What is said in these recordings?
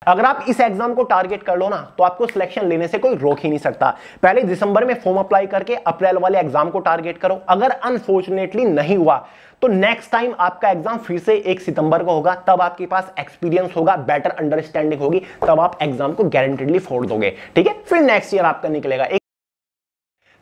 अगर आप इस एग्जाम को टारगेट कर लो ना तो आपको सिलेक्शन लेने से कोई रोक ही नहीं सकता। पहले दिसंबर में फॉर्म अप्लाई करके अप्रैल वाले एग्जाम को टारगेट करो। अगर अनफॉर्चुनेटली नहीं हुआ तो नेक्स्ट टाइम आपका एग्जाम फिर से 1 सितंबर को होगा, तब आपके पास एक्सपीरियंस होगा, बेटर अंडरस्टैंडिंग होगी, तब आप एग्जाम को गारंटेडली फोड़ दोगे। ठीक है, फिर नेक्स्ट ईयर आपका निकलेगा।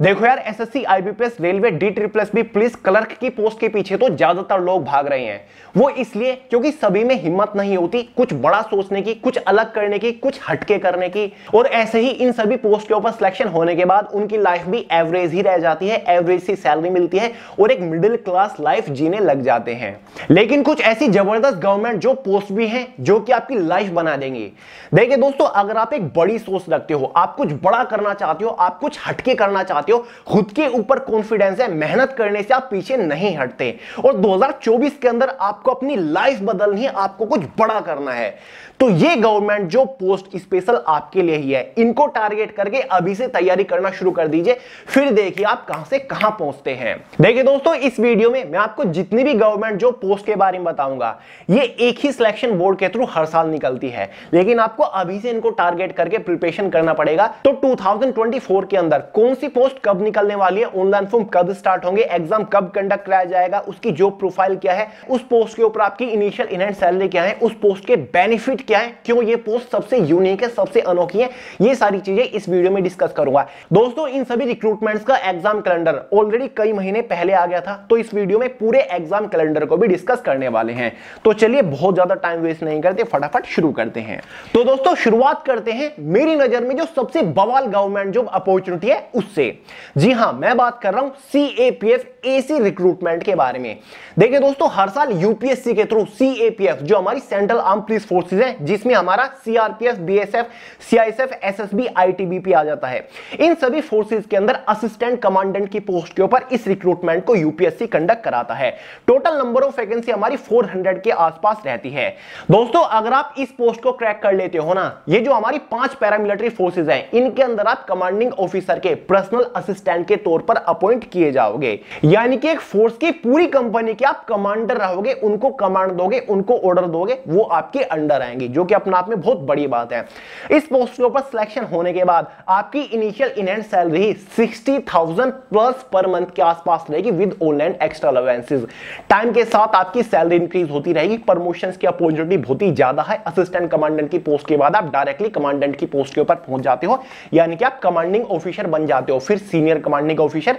देखो यार, SSC, IBPS, railway, DSSS police clerk की पोस्ट के पीछे तो ज्यादातर लोग भाग रहे हैं। वो इसलिए क्योंकि सभी में हिम्मत नहीं होती कुछ बड़ा सोचने की, कुछ अलग करने की, कुछ हटके करने की। और ऐसे ही इन सभी पोस्ट के ऊपर सिलेक्शन होने के बाद उनकी लाइफ भी एवरेज ही रह जाती है, एवरेज सी सैलरी मिलती है और एक मिडिल क्लास लाइफ जीने लग जाते हैं। लेकिन कुछ ऐसी जबरदस्त गवर्नमेंट जॉब पोस्ट भी हैं जो कि आपकी लाइफ बना देंगी। देखिए दोस्तों, अगर आप एक बड़ी सोच रखते हो, आप कुछ बड़ा करना चाहते हो, आप कुछ हटके करना चाहते हो, खुद के ऊपर कॉन्फिडेंस है, मेहनत करने से आप पीछे नहीं हटते और 2024 के अंदर आपको अपनी लाइफ बदलनी है, आपको कुछ बड़ा करना है, तो ये गवर्नमेंट जो पोस्ट स्पेशल आपके लिए ही है। इनको टारगेट करके अभी से तैयारी करना शुरू कर दीजिए, फिर देखिए आप कहां से कहां पहुंचते हैं। देखिए दोस्तों, इस वीडियो में मैं आपको जितनी भी गवर्नमेंट जो पोस्ट के बारे में बताऊंगा, ये एक ही सिलेक्शन बोर्ड के थ्रू हर साल निकलती है, लेकिन आपको अभी से इनको टारगेट करके प्रिपरेशन करना पड़ेगा। तो 2024 के अंदर कौन सी पोस्ट कब निकलने वाली है, ऑनलाइन फॉर्म कब स्टार्ट होंगे, एग्जाम कब कंडक्ट कराया जाएगा, उसकी जॉब प्रोफाइल क्या है, उस पोस्ट के ऊपर आपकी इनिशियल इनहैंड सैलरी क्या है, उस पोस्ट के बेनिफिट क्या है, क्यों ये पोस्ट सबसे यूनिक है, सबसे अनोखी है, ये सारी चीजें इस वीडियो में डिस्कस करूंगा। दोस्तों, इन सभी रिक्रूटमेंट्स का एग्जाम कैलेंडर ऑलरेडी कई महीने पहले आ गया था, तो इस वीडियो में पूरे एग्जाम कैलेंडर को भी डिस्कस करने वाले हैं। तो चलिए बहुत ज्यादा टाइम वेस्ट नहीं करते, फटाफट शुरू करते हैं। तो दोस्तों, शुरुआत करते हैं मेरी नजर में जो सबसे बवाल गवर्नमेंट जॉब अपॉर्चुनिटी है उससे। जी हां, मैं बात कर रहा हूं CAPF AC रिक्रूटमेंट के बारे में। देखिए दोस्तों, हर साल यूपीएससी के थ्रू CAPF जो हमारी सेंट्रल आर्म पुलिस फोर्सेज है, जिसमें हमारा CRPF, BSF, CISF, SSB, ITBP आ जाता है, इन सभी फोर्सेज के अंदर असिस्टेंट कमांडेंट की पोस्ट के ऊपर इस रिक्रूटमेंट को यूपीएससी कंडक्ट कराता है। टोटल नंबर ऑफ वैकेंसी हमारी 400 के आसपास रहती है। दोस्तों, अगर आप इस पोस्ट को क्रैक कर लेते हो ना, ये जो हमारी 5 पैरामिलिट्री फोर्सेज हैं, इनके अंदर आप कमांडिंग ऑफिसर के पर्सनल असिस्टेंट के तौर पर अपॉइंट किए जाओगे, यानी कि एक फोर्स की पूरी कंपनी के आप कमांडर रहोगे, उनको कमांड दोगे, उनको ऑर्डर दोगे, वो आपके अंडर आएंगे, जो कि अपने आप में बहुत बड़ी बात है। इस पोस्ट के ऊपर सिलेक्शन होने के बाद आपकी initial in hand salary 60,000 plus per month के आसपास रहेगी with online extra allowances. Time के साथ आपकी सैलरी इंक्रीज होती रहेगी, प्रमोशंस की अपॉर्चुनिटी बहुत ही ज्यादा है। असिस्टेंट कमांडेंट की पोस्ट के बाद आप डायरेक्टली कमांडेंट की पोस्ट के ऊपर पहुंच जाते हो, यानी कि आप कमांडिंग ऑफिसर बन जाते हो, फिर सीनियर कमांडिंग ऑफिसर,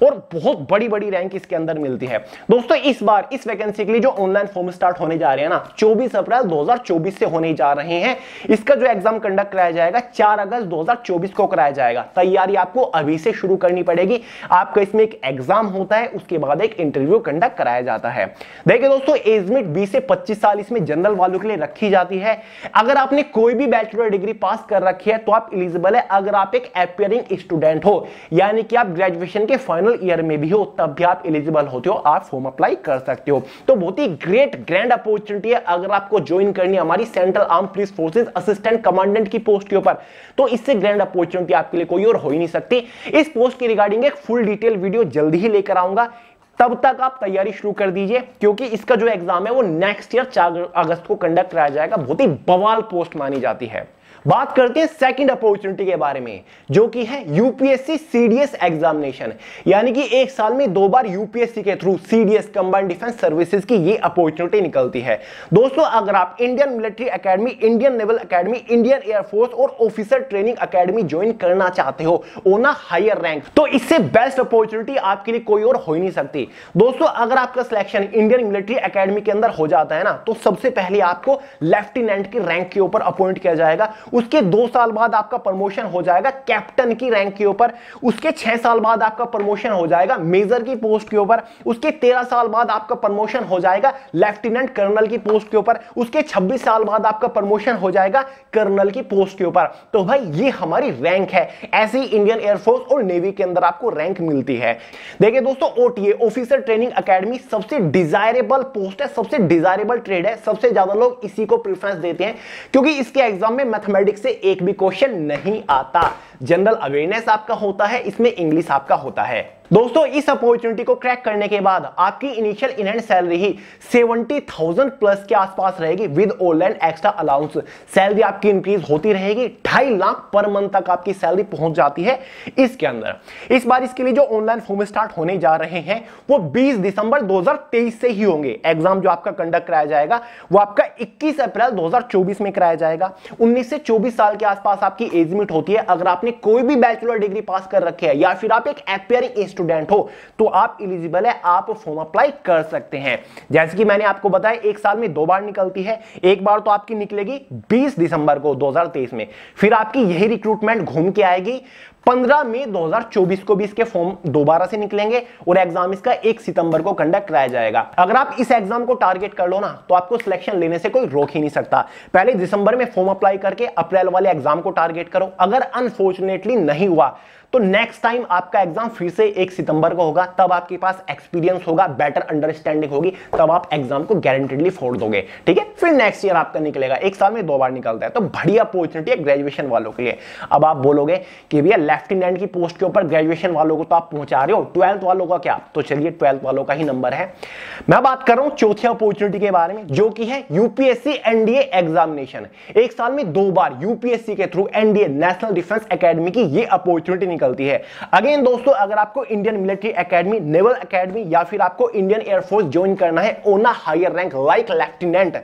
और बहुत बड़ी बड़ी रैंक इसके अंदर मिलती है। दोस्तों, इस बार इस वैकेंसी के लिए जो ऑनलाइन फॉर्म स्टार्ट होने जा रहे हैं ना, 24 अप्रैल 2024 से होने जा रहे हैं। इसका जो एग्जाम कंडक्ट कराया जाएगा 4 अगस्त 2024 को कराया जाएगा। तैयारी आपको अभी से शुरू करनी पड़ेगी। आपका इसमें एक एग्जाम होता है, उसके बाद एक इंटरव्यू कंडक्ट कराया जाता है। देखिए दोस्तों, एज लिमिट 20 से 25 साल इसमें जनरल वालों के लिए रखी जाती है। अगर आपने कोई भी बैचलर डिग्री पास कर रखी है तो आप एलिजिबल है। अगर आप एक एपियरिंग स्टूडेंट हो, यानी कि आप ग्रेजुएशन के फाइनल ईयर में भी हो, तब भी आप एलिजिबल होते हो, आप फॉर्म अप्लाई कर सकते हो। तो बहुत ही ग्रेट ग्रैंड अपॉर्चुनिटी है अगर आपको ज्वाइन करनी है हमारी central arm police forces assistant commandant की पोस्ट के ऊपर, तो इससे ग्रैंड अपॉर्चुनिटी आपके लिए कोई और हो ही नहीं सकती। इस पोस्ट की रिगार्डिंग एक फुल डिटेल वीडियो जल्दी ही लेकर आऊंगा, तब तक आप तैयारी शुरू कर दीजिए, क्योंकि इसका जो एग्जाम है वो नेक्स्ट ईयर 4 अगस्त को कंडक्ट कराया जाएगा। बहुत ही बवाल पोस्ट मानी जाती है। बात करते हैं सेकंड अपॉर्चुनिटी के बारे में, जो कि है यूपीएससी सीडीएस एग्जामिनेशन, यानी कि एक साल में 2 बार यूपीएससी के through CDS combined defence services की ये अपॉर्चुनिटी निकलती है। दोस्तों, अगर आप Indian military academy, Indian naval academy, Indian air force और ऑफिसर ट्रेनिंग एकेडमी ज्वाइन करना चाहते हो ऑन अ हायर रैंक, तो इससे बेस्ट अपॉर्चुनिटी आपके लिए कोई और हो ही नहीं सकती। दोस्तों, अगर आपका सिलेक्शन इंडियन मिलिट्री एकेडमी के अंदर हो जाता है ना, तो सबसे पहले आपको लेफ्टिनेंट की रैंक के ऊपर अपॉइंट किया जाएगा। उसके 2 साल बाद आपका प्रमोशन हो जाएगा कैप्टन की रैंक के ऊपर। उसके 6 साल बाद आपका प्रमोशन हो जाएगा मेजर की पोस्ट के ऊपर। उसके 13 साल बाद आपका प्रमोशन हो जाएगा लेफ्टिनेंट कर्नल की पोस्ट के ऊपर। उसके 26 साल बाद आपका प्रमोशन हो जाएगा कर्नल की पोस्ट के ऊपर। तो भाई ये हमारी रैंक है। ऐसे ही इंडियन एयरफोर्स और नेवी के अंदर आपको रैंक मिलती है। देखिए दोस्तों, ओटीए ऑफिसर ट्रेनिंग एकेडमी सबसे डिजायरेबल पोस्ट है, सबसे डिजायरेबल ट्रेड है। सबसे ज्यादा लोग इसी को प्रेफरेंस देते हैं, क्योंकि इसके एग्जाम में मैथमेटिक्स से एक भी क्वेश्चन नहीं आता। जनरल अवेयरनेस आपका होता है, इसमें इंग्लिश आपका होता है। दोस्तों इस अपॉर्चुनिटी को क्रैक करने के बाद आपकी initial in hand salary he 70,000 plus के आसपास रहेगी with all and extra allowance. Salary आपकी इंक्रीज होती रहेगी, 2.5 लाख पर मंथ तक आपकी सैलरी पहुंच जाती है इसके अंदर। इस बार इसके लिए जो ऑनलाइन फॉर्म स्टार्ट होने जा रहे हैं वो 20 दिसंबर 2023 से ही होंगे। एग्जाम जो आपका कंडक्ट कराया जाएगा वो आपका 21 अप्रैल 2024 में कराया जाएगा। 19 से 24 साल के आसपास आपकी एज लिमिट होती है। अगर आपने कोई भी बैचलर डिग्री पास कर रखी है या फिर आप एक एस्पायरिंग स्टूडेंट हो तो आप एलिजिबल है, आप फॉर्म अप्लाई कर सकते हैं। जैसे कि मैंने आपको बताया एक साल में 2 बार निकलती है। एक बार तो आपकी निकलेगी 20 दिसंबर को 2023 में, फिर आपकी यही रिक्रूटमेंट घूम के आएगी 15 मई 2024 को भी इसके फॉर्म दोबारा से निकलेंगे और एग्जाम इसका 1 सितंबर को कंडक्ट कराया जाएगा। अगर आप इस एग्जाम को टारगेट कर लो ना तो आपको सिलेक्शन लेने से कोई रोक ही नहीं सकता। पहले दिसंबर में फॉर्म अप्लाई करके अप्रैल वाले एग्जाम को टारगेट करो। अगर अनफॉर्चुनेटली नहीं हुआ तो नेक्स्ट टाइम आपका एग्जाम फिर से 1 सितंबर को होगा, तब आपके पास एक्सपीरियंस होगा, बेटर अंडरस्टैंडिंग होगी, तब आप एग्जाम को गारंटेडली फोड़ दोगे। ठीक है, फिर नेक्स्ट ईयर आपका निकलेगा। एक साल में 2 बार निकलता है, तो बढ़िया अपॉर्चुनिटी है ग्रेजुएशन वालों के लिए। अब आप बोलोगे कि भैया लेफ्टिनेंट की पोस्ट के ऊपर ग्रेजुएशन वालों को तो आप पहुंचा रहे हो, 12th वालों का क्या? तो चलिए 12th वालों का ही नंबर है। मैं बात कर रहा हूं चौथी अपॉर्चुनिटी के बारे में, जो कि है यूपीएससी एनडीए एग्जामिनेशन। एक साल में 2 बार यूपीएससी के through NDA national defence academy की ये अपॉर्चुनिटी निकलती है। अगेन दोस्तों, अगर आपको Indian military academy, naval academy या फिर आपको इंडियन एयरफोर्स ज्वाइन करना है on a higher rank like lieutenant,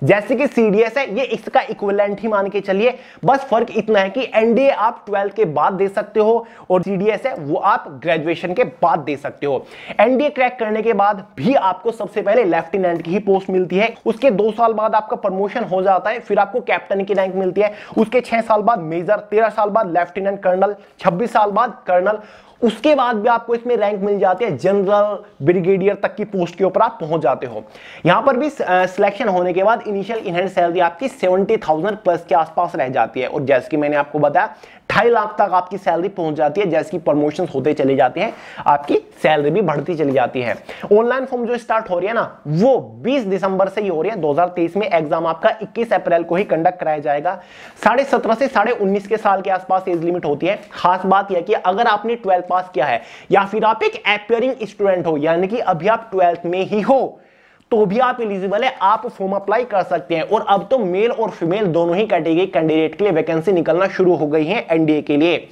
जैसे कि सीडीएस है, ये इसका इक्विवेलेंट ही मान के चलिए। बस फर्क इतना है कि एनडीए आप 12th के बाद दे सकते हो और सीडीएस है वो आप ग्रेजुएशन के बाद दे सकते हो। एनडीए क्रैक करने के बाद भी आपको सबसे पहले लेफ्टिनेंट की ही पोस्ट मिलती है। उसके 2 साल बाद आपका प्रमोशन हो जाता है, फिर आपको कैप्टन की रैंक मिलती है। उसके 6 साल बाद मेजर, 13 साल बाद लेफ्टिनेंट कर्नल, 26 साल बाद कर्नल। उसके बाद भी आपको इसमें रैंक मिल जाती है, जनरल, ब्रिगेडियर तक की पोस्ट के ऊपर आप पहुंच जाते हो। यहां पर भी सिलेक्शन होने के बाद इनिशियल इन हैंड सैलरी आपकी 70,000 प्लस के आसपास रह जाती है और जैसे कि मैंने आपको बताया 2.5 लाख तक आपकी सैलरी पहुंच जाती है। जैसे कि प्रमोशंस होते चले जाते हैं आपकी सैलरी भी बढ़ती चली जाती है। ऑनलाइन फॉर्म जो स्टार्ट हो रही है ना वो 20 दिसंबर से ही हो रही है 2023 में। एग्जाम आपका 21 अप्रैल को ही कंडक्ट कराया जाएगा। 17.5 से 19.5 के साल के आसपास एज लिमिट होती है। खास बात यह कि अगर आपने 12th पास किया है या फिर आप एक एस्पायरिंग स्टूडेंट हो, यानी कि अभी आप 12th में ही हो, तो भी आप एलिजिबल है, आप फॉर्म अप्लाई कर सकते हैं। और अब तो मेल और फीमेल दोनों ही कैटेगरी कैंडिडेट के लिए वैकेंसी निकलना शुरू हो गई है एनडीए के लिए।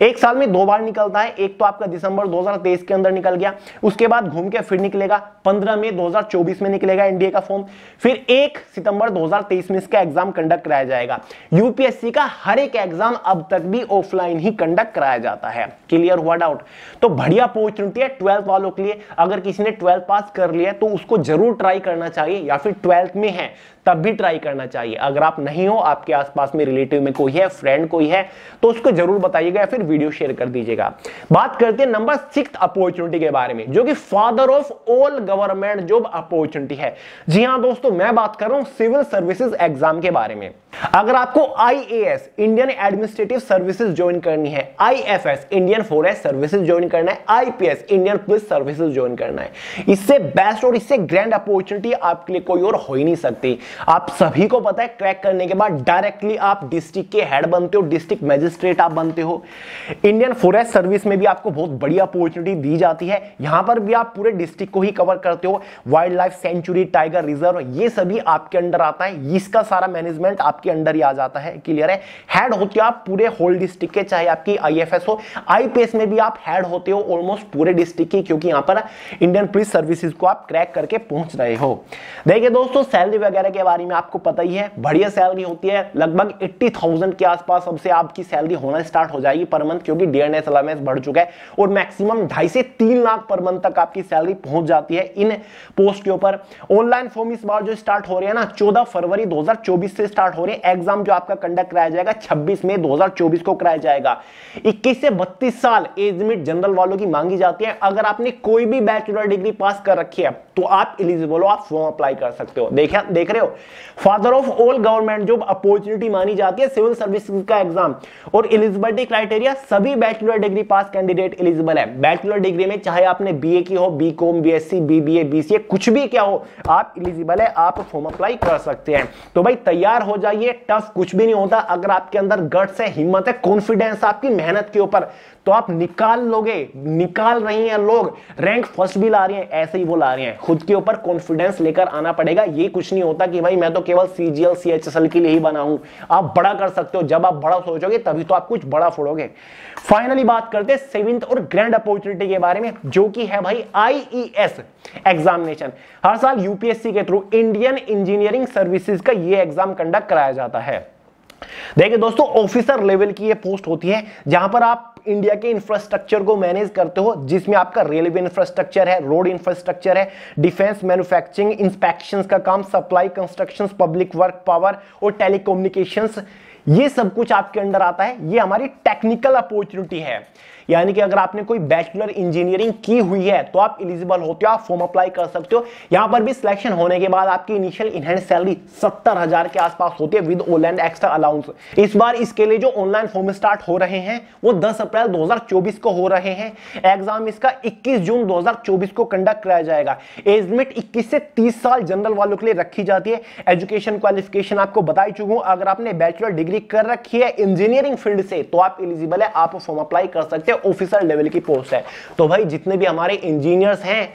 एक साल में 2 बार निकलता है। एक तो आपका दिसंबर 2023 के अंदर निकल गया, उसके बाद घूम के फिर निकलेगा 15 मई 2024 में निकलेगा एनडीए का फॉर्म, फिर 1 सितंबर 2023 में इसका एग्जाम कंडक्ट कराया जाएगा। यूपीएससी का हर एक एग्जाम अब तक भी ऑफलाइन ही कंडक्ट कराया जाता है। क्लियर हुआ डाउट? तो बढ़िया अपॉर्चुनिटी है 12th वालों के लिए। अगर किसी ने 12th पास कर लिया तो उसको जरूर ट्राई करना चाहिए, या फिर 12th में है तब भी ट्राई करना चाहिए। अगर आप नहीं हो, आपके आसपास में रिलेटिव में कोई है, फ्रेंड कोई है, तो उसको जरूर बताइएगा या फिर वीडियो शेयर कर दीजिएगा। बात करते हैं नंबर 6 अपॉर्चुनिटी के बारे में, जो कि father of all government job opportunity है। जी हां दोस्तों, मैं बात कर रहा हूं सिविल सर्विसेज एग्जाम के बारे में। अगर आपको IAS Indian administrative services join करनी है, IFS Indian forest services join करना है, IPS Indian police services join करना है, इससे बेस्ट और इससे ग्रैंड अपॉर्चुनिटी आपके लिए कोई और हो ही नहीं सकती। आप सभी को पता है, क्रैक करने के बाद डायरेक्टली आप डिस्ट्रिक्ट के हेड बनते हो, डिस्ट्रिक्ट मजिस्ट्रेट आप बनते हो। इंडियन फॉरेस्ट सर्विस में भी आपको बहुत बड़ी अपॉर्चुनिटी दी जाती है। यहां पर भी आप पूरे डिस्ट्रिक्ट को ही कवर करते हो। Wild life sanctuary, tiger reserve, ये सभी आपके अंडर आता है। इसका सारा मैनेजमेंट आपके अंडर ही आ जाता है। क्लियर है? हेड होते हो आप पूरे होल डिस्ट्रिक्ट के, चाहे आपकी आईएफएस हो। आईपीएस में भी आप हेड होते हो ऑलमोस्ट पूरे डिस्ट्रिक्ट की, क्योंकि यहां पर इंडियन पुलिस सर्विसेज को आप क्रैक करके पहुंच रहे हो। देखिए दोस्तों, सैलरी वगैरह के बारे में आपको पता ही है, बढ़िया सैलरी होती है। लगभग 80,000 के आसपास अब से आपकी सैलरी होना स्टार्ट हो जाएगी पर मंथ, क्योंकि डियरनेस अलाउंस बढ़ चुका है और मैक्सिमम 2.5 से 3 लाख पर मंथ तक आपकी सैलरी पहुंच जाती है इन पोस्ट के ऊपर। ऑनलाइन फॉर्म इस बार जो स्टार्ट हो रही है ना 14 फरवरी 2024 से स्टार्ट हो रही है। एग्जाम जो आपका कंडक्ट कराया जाएगा 26 मई 2024 को कराया जाएगा। 21 से 32 साल एज लिमिट जनरल वालों की मांगी जाती है। अगर आपने कोई भी बैचलर डिग्री पास कर रखी है तो आप एलिजिबल हो, आप फॉर्म अप्लाई कर सकते हो। देख रहे हो, father of all government job opportunity मानी जाती है सिविल सर्विस का एग्जाम। और एलिजिबिलिटी क्राइटेरिया, सभी बैचलर डिग्री पास कैंडिडेट एलिजिबल है। बैचलर डिग्री में चाहे आपने बीए की हो, बीकॉम, बीएससी, बीबीए, बीसीए, कुछ भी क्या हो, आप एलिजिबल है, आप फॉर्म अप्लाई कर सकते हैं। तो भाई तैयार हो जाइए, टफ कुछ भी नहीं होता। अगर आपके अंदर गट्स है, हिम्मत है, कॉन्फिडेंस आपकी मेहनत के ऊपर, तो आप निकाल लोगे। निकाल रही हैं लोग, रैंक फर्स्ट भी ला रही हैं, ऐसे ही वो ला रही हैं। खुद के ऊपर कॉन्फिडेंस लेकर आना पड़ेगा। ये कुछ नहीं होता कि भाई मैं तो केवल सीजीएल सीएचएसएल के लिए ही बना हूं। आप बड़ा कर सकते हो, जब आप बड़ा सोचोगे तभी तो आप कुछ बड़ा फोड़ोगे। फाइनली बात करते हैं सेवेंथ और ग्रैंड अपॉर्चुनिटी के बारे में, जो कि है भाई आईईएस एग्जामिनेशन। हर साल यूपीएससी के थ्रू इंडियन इंजीनियरिंग सर्विसेज का ये एग्जाम कंडक्ट कराया जाता है। देखिए दोस्तों, ऑफिसर लेवल की ये पोस्ट होती है जहां पर आप इंडिया के इंफ्रास्ट्रक्चर को मैनेज करते हो, जिसमें आपका रेलवे इंफ्रास्ट्रक्चर है, रोड इंफ्रास्ट्रक्चर है, डिफेंस, मैन्युफैक्चरिंग, इंस्पेक्शंस का काम, supply, constructions, public work, power और टेलीकम्युनिकेशंस, ये सब कुछ आपके अंडर आता है। ये हमारी टेक्निकल अपॉर्चुनिटी है। यानी कि अगर आपने कोई बैचलर इंजीनियरिंग की हुई है तो आप एलिजिबल होते हो, आप फॉर्म अप्लाई कर सकते हो। यहां पर भी सिलेक्शन होने के बाद आपकी इनिशियल इनहैंड सैलरी 70,000 के आसपास होती है with all and extra allowance. इस बार इसके लिए जो ऑनलाइन फॉर्म स्टार्ट हो रहे हैं वो 10 अप्रैल 2024 को हो रहे हैं। एग्जाम इसका 21 जून 2024 को कंडक्ट कराया जाएगा। एज लिमिट 21 से 30 साल जनरल वालों के लिए रखी जाती है। एजुकेशन क्वालिफिकेशन आपको बता ही चुका हूं, अगर आपने बैचलर डिग्री कर रखी है इंजीनियरिंग फील्ड से तो आप एलिजिबल है, आप फॉर्म अप्लाई कर सकते हैं। ऑफिसर लेवल की पोस्ट है। तो भाई जितने भी हमारे इंजीनियर्स हैं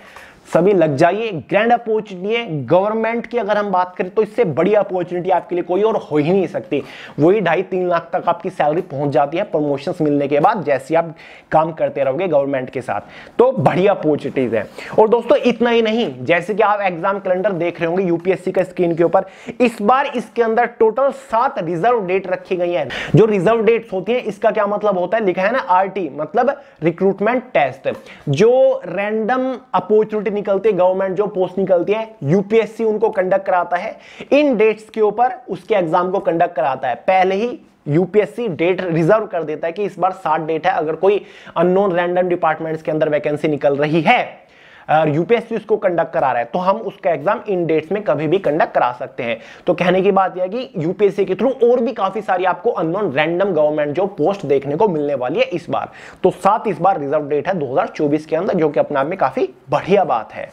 सभी लग जाइए। ग्रैंड अपॉर्चुनिटी है गवर्नमेंट की। अगर हम बात करें तो इससे बड़ी अपॉर्चुनिटी आपके लिए कोई और हो ही नहीं सकती। वही 2.5-3 लाख तक आपकी सैलरी पहुंच जाती है प्रमोशंस मिलने के बाद, जैसे आप काम करते रहोगे गवर्नमेंट के साथ। तो बढ़िया अपॉर्चुनिटीज है। और दोस्तों इतना ही नहीं, जैसे कि आप एग्जाम कैलेंडर देख रहे होंगे यूपीएससी का स्क्रीन के ऊपर, इस बार इसके अंदर टोटल 7 रिजर्व डेट रखी गई है। जो रिजर्व डेट्स होती है इसका क्या मतलब होता है, लिखा है ना आरटी, मतलब रिक्रूटमेंट टेस्ट। जो रैंडम अपॉर्चुनिटी निकलती है, गवर्नमेंट जो पोस्ट निकलती है, यूपीएससी उनको कंडक्ट कराता है। इन डेट्स के ऊपर उसके एग्जाम को कंडक्ट कराता है। पहले ही यूपीएससी डेट रिजर्व कर देता है कि इस बार 7 डेट है। अगर कोई अननोन रैंडम डिपार्टमेंट्स के अंदर वैकेंसी निकल रही है और यूपीएससी उसको कंडक्ट करा रहा है तो हम उसका एग्जाम इन डेट्स में कभी भी कंडक्ट करा सकते हैं। तो कहने की बात यह है कि यूपीएससी के थ्रू और भी काफी सारी आपको अननोन रैंडम गवर्नमेंट जो पोस्ट देखने को मिलने वाली है इस बार। तो 7 इस बार रिजर्व डेट है 2024 के अंदर, जो कि अपने आप में काफी बढ़िया बात है।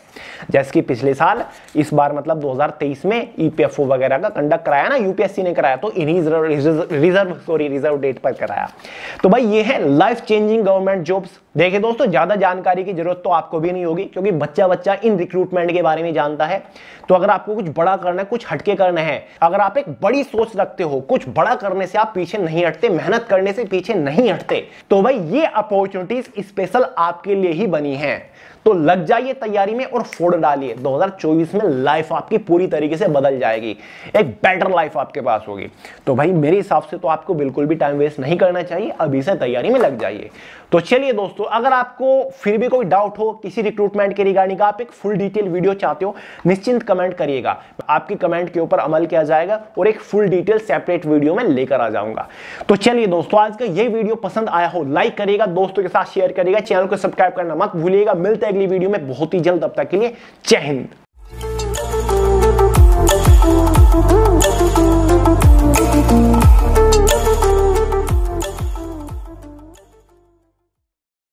जैसे कि पिछले साल इस बार मतलब 2023 में ईपीएफओ वगैरह का कंडक्ट कराया ना यूपीएससी ने कराया, तो इन्हीं रिजर्व डेट पर कराया। तो भाई ये है लाइफ चेंजिंग गवर्नमेंट जॉब्स। देखिए दोस्तों, ज्यादा जानकारी की जरूरत तो आपको भी नहीं होगी क्योंकि बच्चा इन रिक्रूटमेंट के बारे में जानता है। तो अगर आपको कुछ बड़ा करना है, कुछ हटके करना है, अगर आप एक बड़ी सोच रखते हो, कुछ बड़ा करने से आप पीछे नहीं हटते, मेहनत करने से पीछे नहीं हटते, तो भाई ये अपॉर्चुनिटीज स्पेशल आपके लिए ही बनी हैं। तो लग जाइए तैयारी में और फोड़ डालिए। 2024 में लाइफ आपकी पूरी तरीके से बदल जाएगी, एक बेटर लाइफ आपके पास होगी। तो भाई मेरे हिसाब से तो आपको बिल्कुल भी टाइम वेस्ट नहीं करना चाहिए, अभी से तैयारी में लग जाइए। तो चलिए दोस्तों, अगर आपको फिर भी कोई डाउट हो किसी रिक्रूटमेंट के रिगार्डिंग, आप एक फुल डिटेल वीडियो चाहते हो, निश्चिंत कमेंट करिएगा। आपकी कमेंट के ऊपर अमल किया जाएगा और एक फुल डिटेल सेपरेट वीडियो में लेकर आ जाऊंगा। तो चलिए दोस्तों, आज का ये वीडियो पसंद आया हो लाइक करिएगा, दोस्तों के साथ शेयर करिएगा, चैनल को सब्सक्राइब करना मत भूलिएगा। मिलते हैं अगली वीडियो में बहुत ही जल्द, तब तक के लिए जय हिंद।